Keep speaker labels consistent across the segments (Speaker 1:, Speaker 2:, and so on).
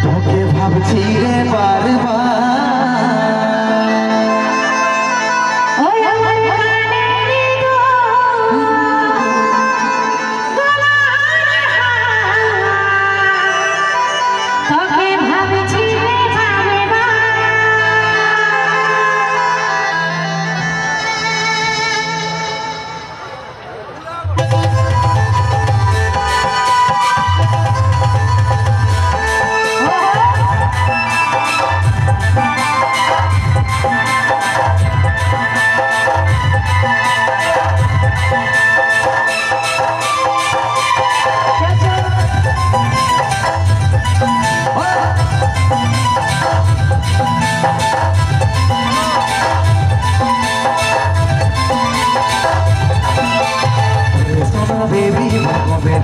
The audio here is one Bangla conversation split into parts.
Speaker 1: তোকে ভাবছি রে বারবার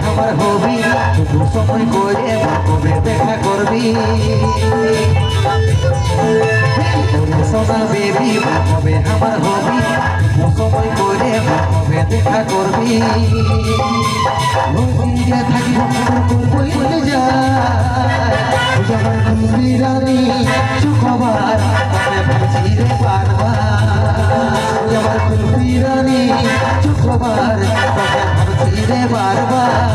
Speaker 1: আমার হবি শুধু সময় করে কবে দেখা করবি সোনা বেবি কবে আমার হবি সময় করে কবে দেখা করবি থাকি বলে যায় বিরানি সুখবার তবে ভাবছি রে বারবার আমার বিরানি সুখবার তবে ভাবছি রে বারবার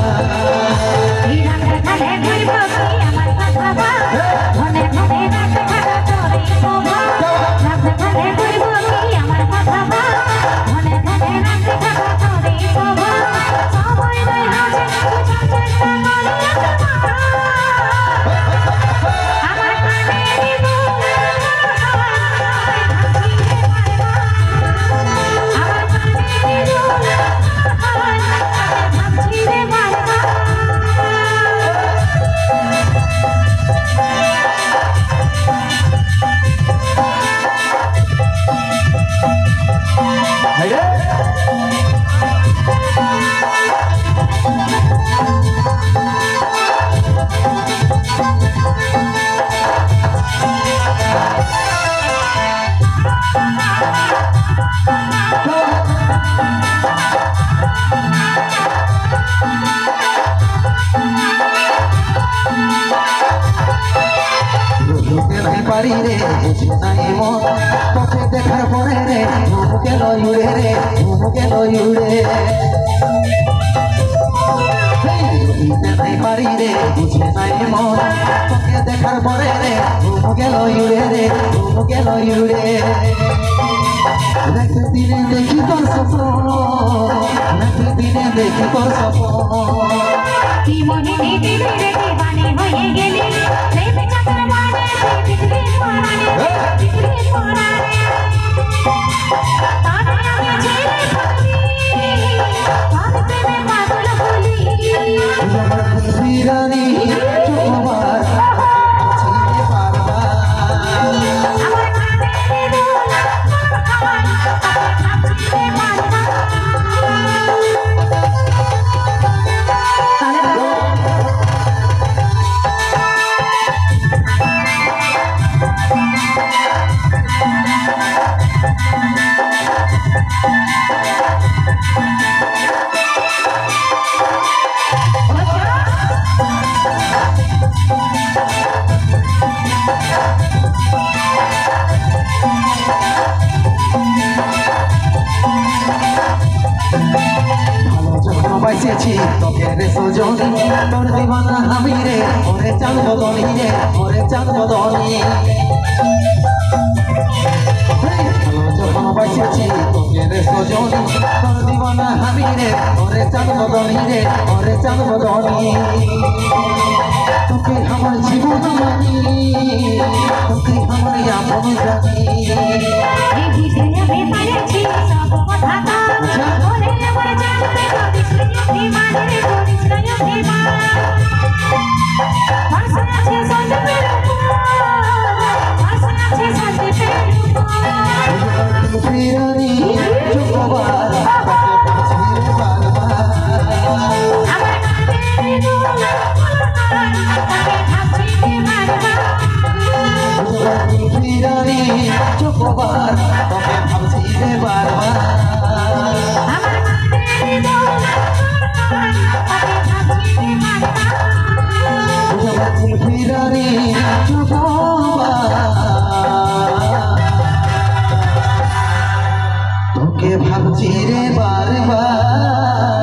Speaker 1: পারি রে বুঝে নাই মন তোকে দেখার পরে রে ঘুমুকে লই উড়ে রে ঘুমুকে লই উড়ে নাই পারি রে বুঝে নাই মন তোকে দেখার পরে রে ঘুমুকে লই উড়ে রে ঘুমুকে লই উড়ে দিনে দেখি তোর স্বপ্ন দিনে দেখি তোর স্বপ্ন কি মনে দিনে বানে হয়ে গেলি বিরানি চোখবার পাইছি তোকে রে সজনী তোর দিবানা আমি রে ওরে চাঁদ বদনি রে ওরে চাঁদ বদনি যখন পাইছি তোকে রে সজনী তোর দিবানা আমি রে ওরে চাঁদ বদনি রে ওরে চাঁদ বদনি তোকে আমার জীবন মানি তোকে আমার আপন জানি চোখবার তোকে ভাবছি রে বারবার ভাবছি রে বারবার